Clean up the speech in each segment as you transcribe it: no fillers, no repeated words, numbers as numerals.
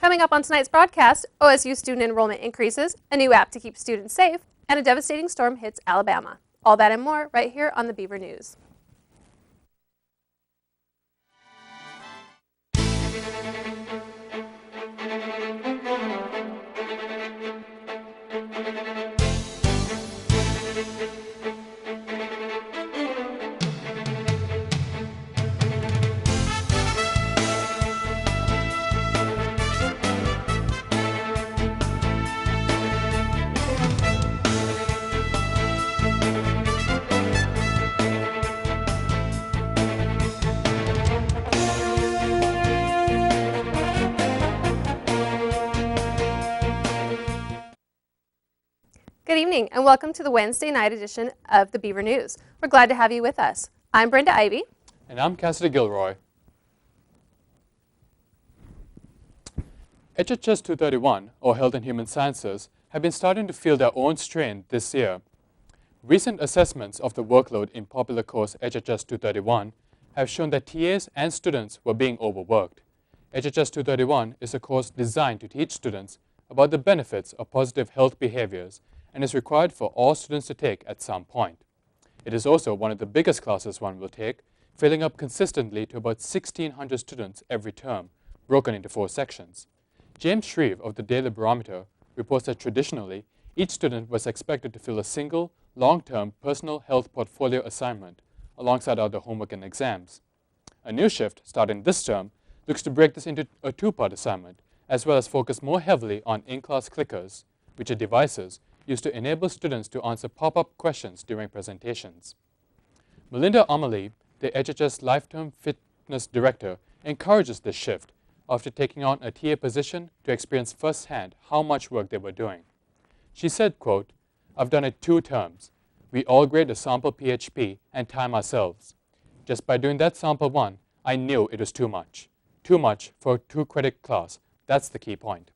Coming up on tonight's broadcast, OSU student enrollment increases, a new app to keep students safe, and a devastating storm hits Alabama. All that and more right here on the Beaver News. Good evening and welcome to the Wednesday night edition of the Beaver News. We're glad to have you with us. I'm Brenda Ivey. And I'm Cassady Gilroy. HHS 231, or Health and Human Sciences, have been starting to feel their own strain this year. Recent assessments of the workload in popular course HHS 231 have shown that TAs and students were being overworked. HHS 231 is a course designed to teach students about the benefits of positive health behaviors and is required for all students to take at some point. It is also one of the biggest classes one will take, filling up consistently to about 1,600 students every term, broken into 4 sections. James Shreve of the Daily Barometer reports that traditionally, each student was expected to fill a single, long-term personal health portfolio assignment alongside other homework and exams. A new shift, starting this term, looks to break this into a 2-part assignment, as well as focus more heavily on in-class clickers, which are devices used to enable students to answer pop-up questions during presentations. Melinda Amelie, the HHS Lifetime Fitness Director, encourages this shift after taking on a TA position to experience firsthand how much work they were doing. She said, quote, "I've done it 2 terms. We all grade a sample PHP and time ourselves. Just by doing that sample 1, I knew it was too much. Too much for a 2-credit class. That's the key point."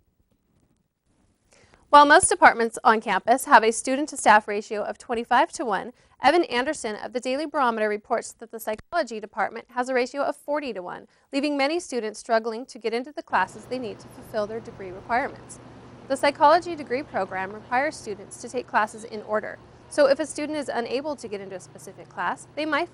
While most departments on campus have a student-to-staff ratio of 25:1, Evan Anderson of the Daily Barometer reports that the psychology department has a ratio of 40:1, leaving many students struggling to get into the classes they need to fulfill their degree requirements. The psychology degree program requires students to take classes in order. So if a student is unable to get into a specific class, they might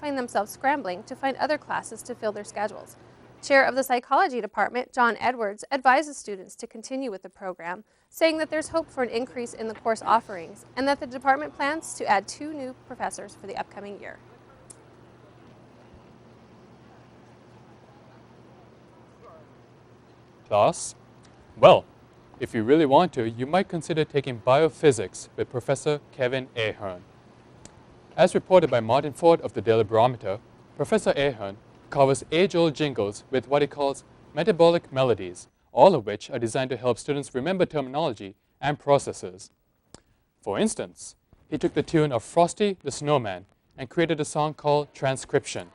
find themselves scrambling to find other classes to fill their schedules. Chair of the Psychology Department, John Edwards, advises students to continue with the program, saying that there's hope for an increase in the course offerings and that the department plans to add 2 new professors for the upcoming year. Class? Well, if you really want to, you might consider taking biophysics with Professor Kevin Ahern. As reported by Martin Ford of the Daily Barometer, Professor Ahern covers age-old jingles with what he calls metabolic melodies, all of which are designed to help students remember terminology and processes. For instance, he took the tune of Frosty the Snowman and created a song called Transcription,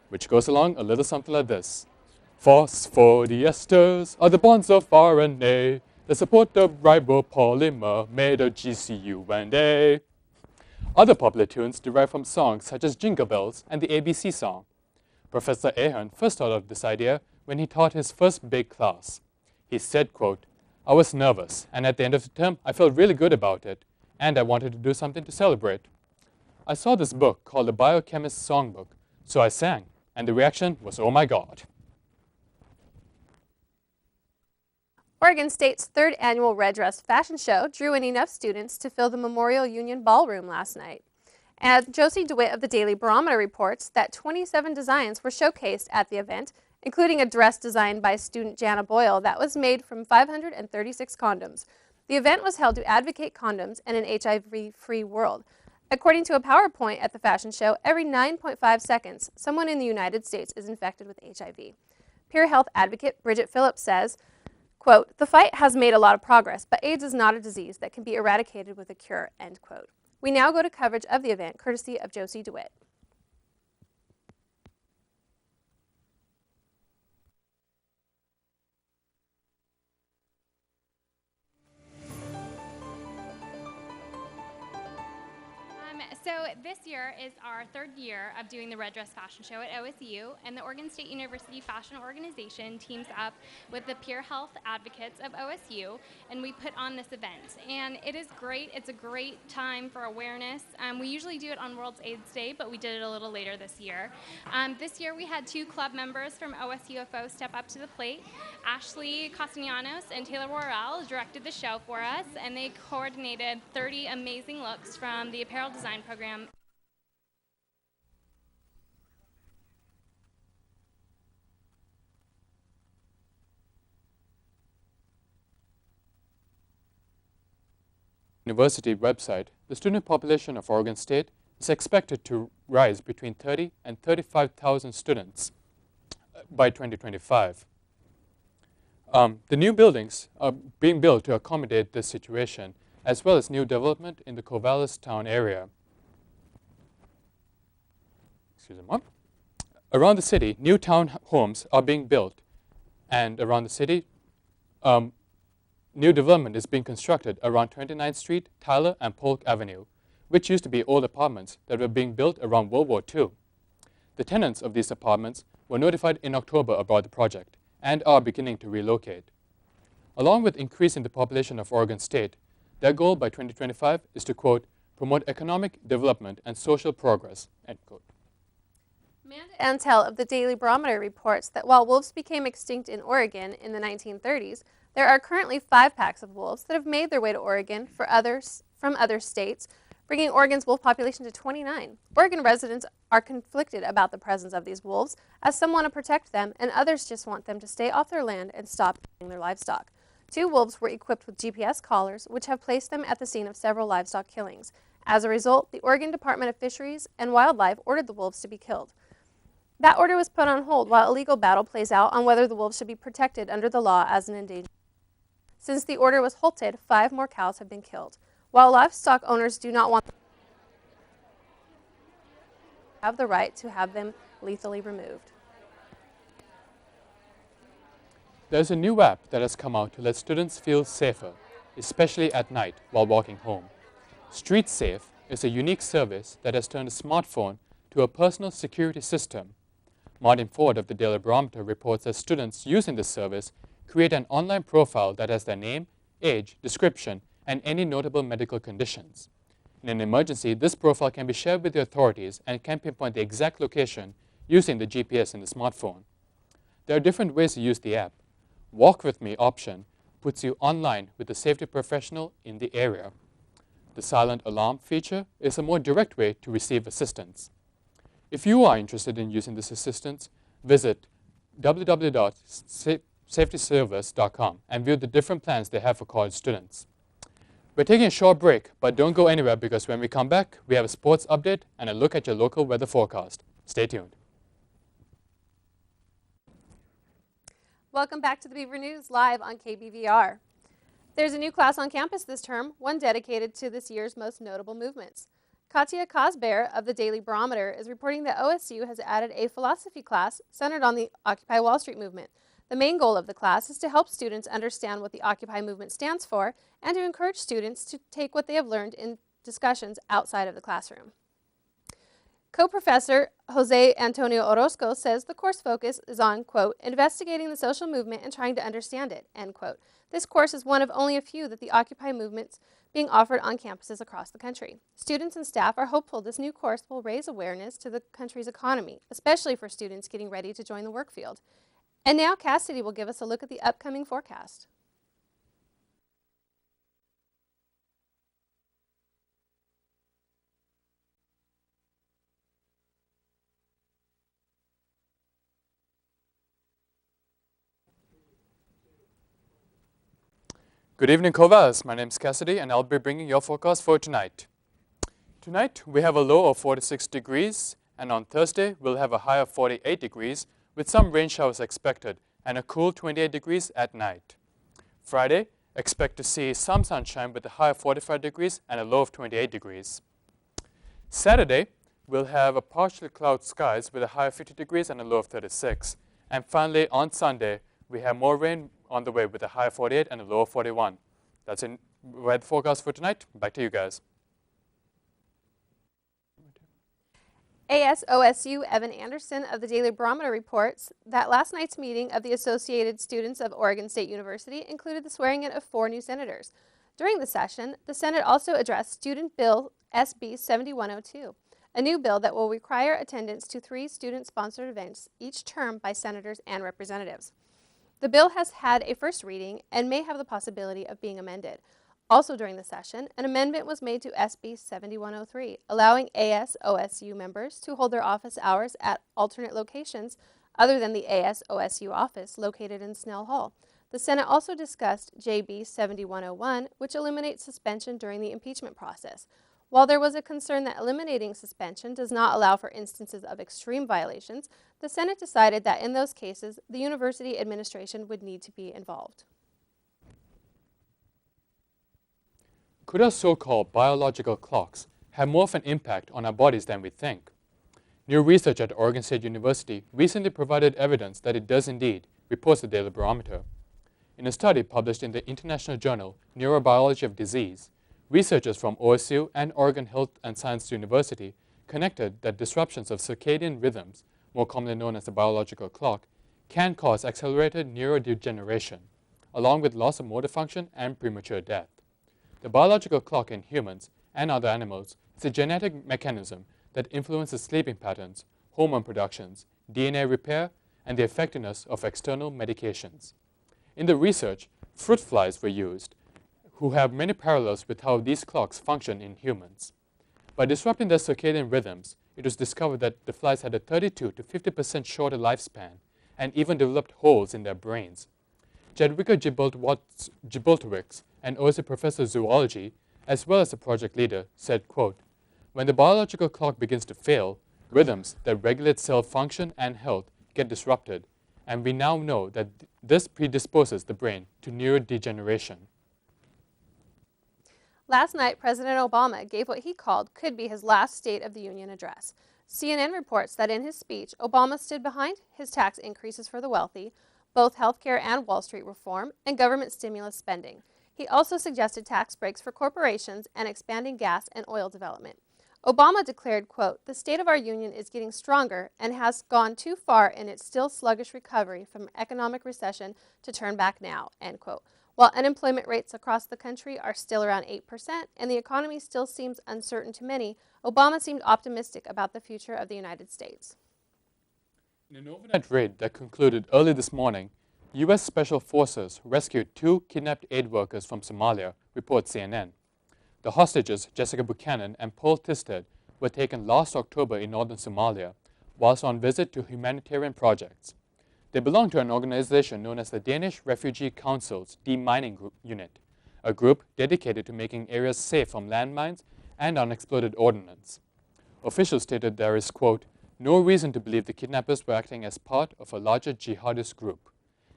which goes along a little something like this. Phosphodiesters are the bonds of RNA that support the ribopolymer made of GCU&A. Other popular tunes derive from songs such as Jingle Bells and the ABC song. Professor Ahern first thought of this idea when he taught his first big class. He said, quote, "I was nervous, and at the end of the term, I felt really good about it, and I wanted to do something to celebrate. I saw this book called The Biochemist's Songbook, so I sang, and the reaction was, oh my God." Oregon State's 3rd annual Red Dress Fashion Show drew in enough students to fill the Memorial Union Ballroom last night. And Josie DeWitt of the Daily Barometer reports that 27 designs were showcased at the event, including a dress designed by student Jana Boyle that was made from 536 condoms. The event was held to advocate condoms and an HIV-free world. According to a PowerPoint at the fashion show, every 9.5 seconds, someone in the United States is infected with HIV. Peer health advocate Bridget Phillips says, quote, "The fight has made a lot of progress, but AIDS is not a disease that can be eradicated with a cure," end quote. We now go to coverage of the event, courtesy of Josie DeWitt. So this year is our third year of doing the Red Dress Fashion Show at OSU, and the Oregon State University Fashion Organization teams up with the Peer Health Advocates of OSU, and we put on this event. And it is great. It's a great time for awareness. We usually do it on World AIDS Day, but we did it a little later this year. This year we had 2 club members from OSUFO step up to the plate. Ashley Castellanos and Taylor Worrell directed the show for us, and they coordinated 30 amazing looks from the apparel design program. University website, the student population of Oregon State is expected to rise between 30 and 35,000 students by 2025. The new buildings are being built to accommodate this situation, as well as new development in the Corvallis town area. Around the city, new town homes are being built, and around the city, new development is being constructed around 29th Street, Tyler, and Polk Avenue, which used to be old apartments that were being built around World War II. The tenants of these apartments were notified in October about the project and are beginning to relocate. Along with increasing the population of Oregon State, their goal by 2025 is to, quote, promote economic development and social progress, end quote. Amanda Antel of the Daily Barometer reports that while wolves became extinct in Oregon in the 1930s, there are currently 5 packs of wolves that have made their way to Oregon from other states, bringing Oregon's wolf population to 29. Oregon residents are conflicted about the presence of these wolves, as some want to protect them and others just want them to stay off their land and stop eating their livestock. 2 wolves were equipped with GPS collars, which have placed them at the scene of several livestock killings. As a result, the Oregon Department of Fisheries and Wildlife ordered the wolves to be killed. That order was put on hold while a legal battle plays out on whether the wolves should be protected under the law as an endangered. Since the order was halted, 5 more cows have been killed. While livestock owners do not want them, have the right to have them lethally removed. There's a new app that has come out to let students feel safer, especially at night while walking home. Street Safe is a unique service that has turned a smartphone to a personal security system. Martin Ford of the Daily Barometer reports that students using this service create an online profile that has their name, age, description, and any notable medical conditions. In an emergency, this profile can be shared with the authorities and can pinpoint the exact location using the GPS in the smartphone. There are different ways to use the app. Walk With Me option puts you online with a safety professional in the area. The silent alarm feature is a more direct way to receive assistance. If you are interested in using this assistance, visit www.safetyservice.com and view the different plans they have for college students. We're taking a short break, but don't go anywhere because when we come back, we have a sports update and a look at your local weather forecast. Stay tuned. Welcome back to the Beaver News live on KBVR. There's a new class on campus this term, one dedicated to this year's most notable movements. Katya Kosbear of the Daily Barometer is reporting that OSU has added a philosophy class centered on the Occupy Wall Street movement. The main goal of the class is to help students understand what the Occupy movement stands for and to encourage students to take what they have learned in discussions outside of the classroom. Co-professor Jose Antonio Orozco says the course focus is on, quote, investigating the social movement and trying to understand it, end quote. This course is one of only a few that the Occupy movement's being offered on campuses across the country. Students and staff are hopeful this new course will raise awareness to the country's economy, especially for students getting ready to join the work field. And now Cassady will give us a look at the upcoming forecast. Good evening, Corvallis. My name is Cassady, and I'll be bringing your forecast for tonight. Tonight, we have a low of 46 degrees, and on Thursday, we'll have a high of 48 degrees, with some rain showers expected, and a cool 28 degrees at night. Friday, expect to see some sunshine with a high of 45 degrees and a low of 28 degrees. Saturday, we'll have a partially cloud skies with a high of 50 degrees and a low of 36. And finally, on Sunday, we have more rain on the way with a high of 48 and a low of 41. That's in weather forecast for tonight. Back to you guys. ASOSU Evan Anderson of the Daily Barometer reports that last night's meeting of the Associated Students of Oregon State University included the swearing-in of 4 new senators. During the session, the Senate also addressed Student Bill SB 7102, a new bill that will require attendance to 3 student-sponsored events each term by senators and representatives. The bill has had a first reading and may have the possibility of being amended. Also during the session, an amendment was made to SB 7103, allowing ASOSU members to hold their office hours at alternate locations other than the ASOSU office located in Snell Hall. The Senate also discussed JB 7101, which eliminates suspension during the impeachment process. While there was a concern that eliminating suspension does not allow for instances of extreme violations, the Senate decided that in those cases, the university administration would need to be involved. Could our so-called biological clocks have more of an impact on our bodies than we think? New research at Oregon State University recently provided evidence that it does indeed, reports the Daily Barometer. In a study published in the international journal Neurobiology of Disease, researchers from OSU and Oregon Health and Science University connected that disruptions of circadian rhythms, more commonly known as the biological clock, can cause accelerated neurodegeneration, along with loss of motor function and premature death. The biological clock in humans and other animals is a genetic mechanism that influences sleeping patterns, hormone productions, DNA repair, and the effectiveness of external medications. In the research, fruit flies were used, who have many parallels with how these clocks function in humans. By disrupting their circadian rhythms, it was discovered that the flies had a 32 to 50% shorter lifespan and even developed holes in their brains. Jadwiga Giboltowicz, an OSU professor of zoology, as well as the project leader, said, quote, "When the biological clock begins to fail, rhythms that regulate cell function and health get disrupted, and we now know that this predisposes the brain to neurodegeneration." Last night, President Obama gave what he called could be his last State of the Union address. CNN reports that in his speech, Obama stood behind his tax increases for the wealthy, both healthcare and Wall Street reform, and government stimulus spending. He also suggested tax breaks for corporations and expanding gas and oil development. Obama declared, quote, "The state of our union is getting stronger and has gone too far in its still sluggish recovery from economic recession to turn back now," end quote. While unemployment rates across the country are still around 8% and the economy still seems uncertain to many, Obama seemed optimistic about the future of the United States. In an overnight raid that concluded early this morning, U.S. Special Forces rescued 2 kidnapped aid workers from Somalia, reports CNN. The hostages, Jessica Buchanan and Paul Tisted, were taken last October in northern Somalia, whilst on visit to humanitarian projects. They belong to an organization known as the Danish Refugee Council's Demining Unit, a group dedicated to making areas safe from landmines and unexploded ordnance. Officials stated there is, quote, "no reason to believe the kidnappers were acting as part of a larger jihadist group.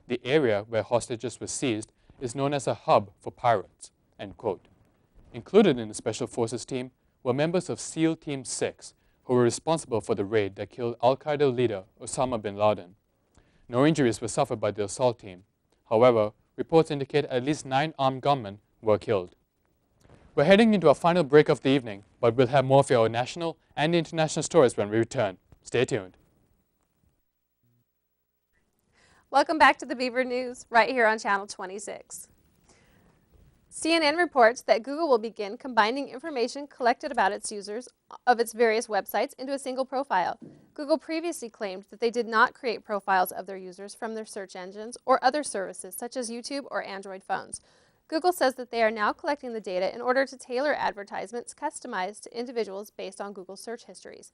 The area where hostages were seized is known as a hub for pirates," end quote. Included in the Special Forces team were members of SEAL Team 6, who were responsible for the raid that killed al-Qaeda leader Osama bin Laden. No injuries were suffered by the assault team. However, reports indicate at least 9 armed gunmen were killed. We're heading into our final break of the evening, but we'll have more of your national and international stories when we return. Stay tuned. Welcome back to the Beaver News, right here on Channel 26. CNN reports that Google will begin combining information collected about its users of its various websites into a single profile. Google previously claimed that they did not create profiles of their users from their search engines or other services such as YouTube or Android phones. Google says that they are now collecting the data in order to tailor advertisements customized to individuals based on Google search histories.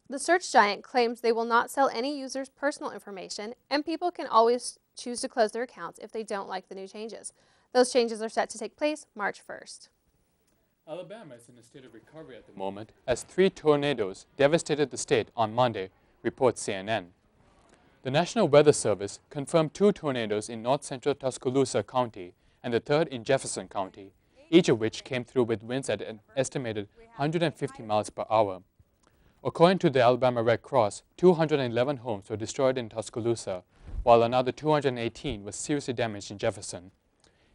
The search giant claims they will not sell any user's personal information, and people can always choose to close their accounts if they don't like the new changes. Those changes are set to take place March 1st. Alabama is in a state of recovery at the moment as 3 tornadoes devastated the state on Monday, reports CNN. The National Weather Service confirmed 2 tornadoes in north-central Tuscaloosa County and the third in Jefferson County, each of which came through with winds at an estimated 150 miles per hour. According to the Alabama Red Cross, 211 homes were destroyed in Tuscaloosa, while another 218 were seriously damaged in Jefferson.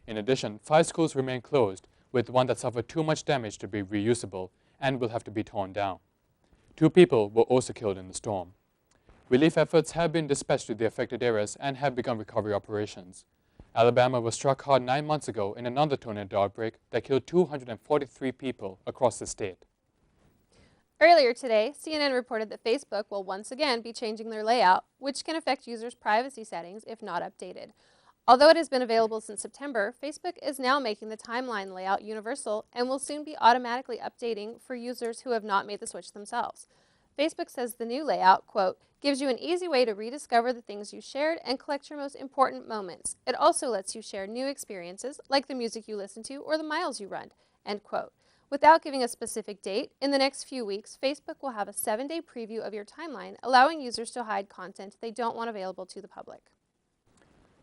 In addition, 5 schools remain closed, with one that suffered too much damage to be reusable and will have to be torn down. 2 people were also killed in the storm. Relief efforts have been dispatched to the affected areas and have begun recovery operations. Alabama was struck hard 9 months ago in another tornado outbreak that killed 243 people across the state. Earlier today, CNN reported that Facebook will once again be changing their layout, which can affect users' privacy settings if not updated. Although it has been available since September, Facebook is now making the timeline layout universal and will soon be automatically updating for users who have not made the switch themselves. Facebook says the new layout, quote, gives you an easy way to rediscover the things you shared and collect your most important moments. It also lets you share new experiences, like the music you listen to or the miles you run, end quote. Without giving a specific date, in the next few weeks, Facebook will have a 7-day preview of your timeline, allowing users to hide content they don't want available to the public.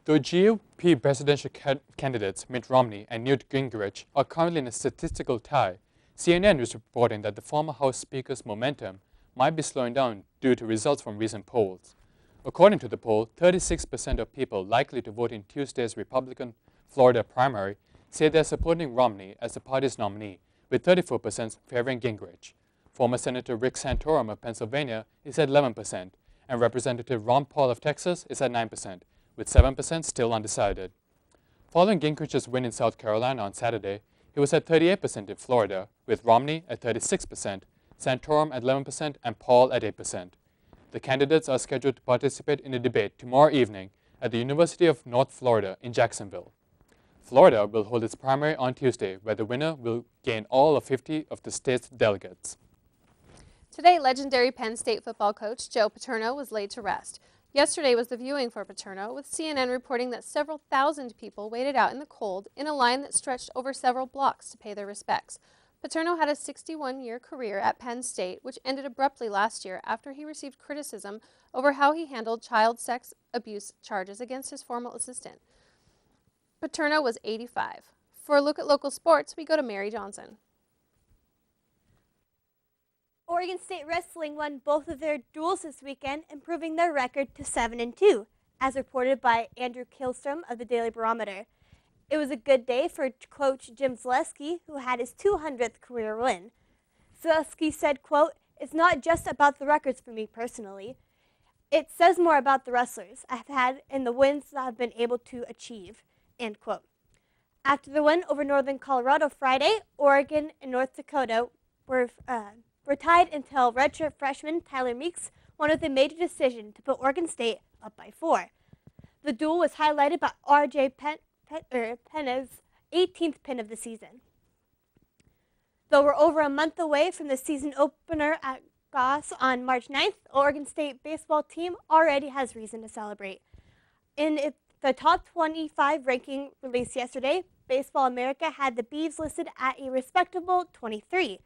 The GOP presidential candidates Mitt Romney and Newt Gingrich are currently in a statistical tie. CNN is reporting that the former House Speaker's momentum might be slowing down due to results from recent polls. According to the poll, 36% of people likely to vote in Tuesday's Republican Florida primary say they're supporting Romney as the party's nominee, with 34% favoring Gingrich. Former Senator Rick Santorum of Pennsylvania is at 11%, and Representative Ron Paul of Texas is at 9%, with 7% still undecided. Following Gingrich's win in South Carolina on Saturday, he was at 38% in Florida, with Romney at 36%, Santorum at 11%, and Paul at 8%. The candidates are scheduled to participate in a debate tomorrow evening at the University of North Florida in Jacksonville. Florida will hold its primary on Tuesday, where the winner will gain all of 50 of the state's delegates. Today, legendary Penn State football coach Joe Paterno was laid to rest. Yesterday was the viewing for Paterno, with CNN reporting that several thousand people waited out in the cold in a line that stretched over several blocks to pay their respects. Paterno had a 61-year career at Penn State, which ended abruptly last year after he received criticism over how he handled child sex abuse charges against his former assistant. Paterno was 85. For a look at local sports, we go to Mary Johnson. Oregon State Wrestling won both of their duels this weekend, improving their record to 7-2, as reported by Andrew Kilstrom of the Daily Barometer. It was a good day for coach Jim Zaleski, who had his 200th career win. Zaleski said, quote, "It's not just about the records for me personally. It says more about the wrestlers I've had and the wins that I've been able to achieve," end quote. After the win over Northern Colorado Friday, Oregon and North Dakota were tied until redshirt freshman Tyler Meeks won with a major decision to put Oregon State up by 4. The duel was highlighted by R.J. Penna's 18th pin of the season. Though we're over a month away from the season opener at Goss on March 9th, the Oregon State baseball team already has reason to celebrate. In the top 25 ranking released yesterday, Baseball America had the Beavs listed at a respectable 23.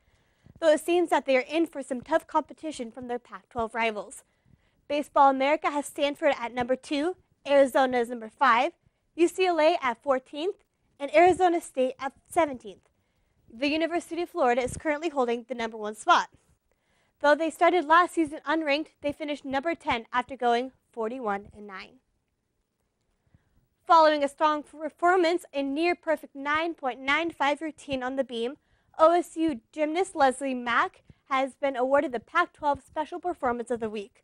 Though it seems that they are in for some tough competition from their Pac-12 rivals. Baseball America has Stanford at number 2, Arizona is number 5, UCLA at 14th, and Arizona State at 17th. The University of Florida is currently holding the number 1 spot. Though they started last season unranked, they finished number 10 after going 41-9. Following a strong performance, a near-perfect 9.95 routine on the beam, OSU gymnast Leslie Mack has been awarded the Pac-12 Special Performance of the Week.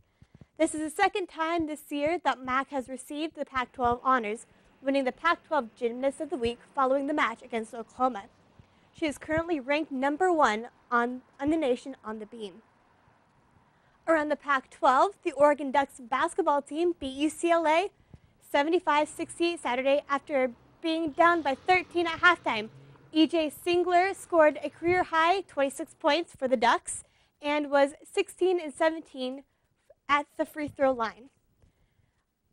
This is the second time this year that Mack has received the Pac-12 honors, winning the Pac-12 Gymnast of the Week following the match against Oklahoma. She is currently ranked number 1 on the nation on the beam. Around the Pac-12, the Oregon Ducks basketball team beat UCLA 75-68 Saturday after being down by 13 at halftime. E.J. Singler scored a career-high 26 points for the Ducks and was 16-17 at the free throw line.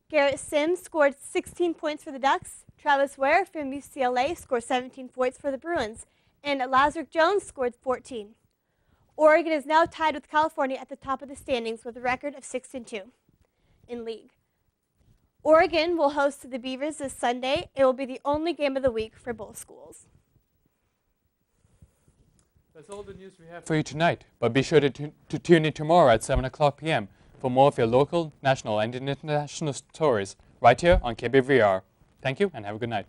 Garrett Sims scored 16 points for the Ducks. Travis Ware from UCLA scored 17 points for the Bruins, and Lazarus Jones scored 14. Oregon is now tied with California at the top of the standings with a record of 6-2 in league. Oregon will host the Beavers this Sunday. It will be the only game of the week for both schools. That's all the news we have for you tonight, but be sure to tune in tomorrow at 7 o'clock p.m. for more of your local, national, and international stories right here on KBVR. Thank you and have a good night.